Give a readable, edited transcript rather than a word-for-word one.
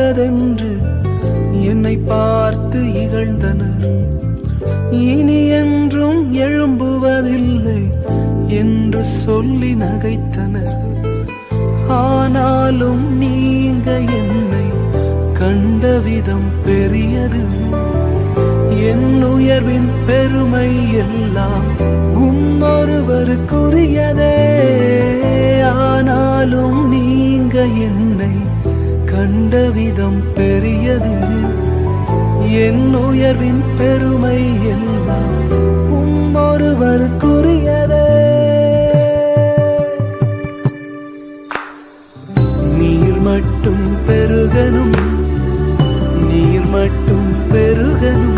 நல்லதென்று என்னை பார்த்து இகழ்ந்தனர். இனி என்றும் எழும்புவதில்லை என்று சொல்லி நகைத்தனர். ஆனாலும் நீங்க என்னை கண்ட விதம் பெரியது. என் உயர்வின் பெருமை எல்லாம் ஒருவருக்குரியதே. ஆனாலும் நீங்க என்னை கண்ட விதம் பெரியது. என் உயர்வின் பெருமை எல்லாம் ஒருவருக்குரியதே. நீர் மட்டும் பெருகனும், நீர் மட்டும் பெருகனும்,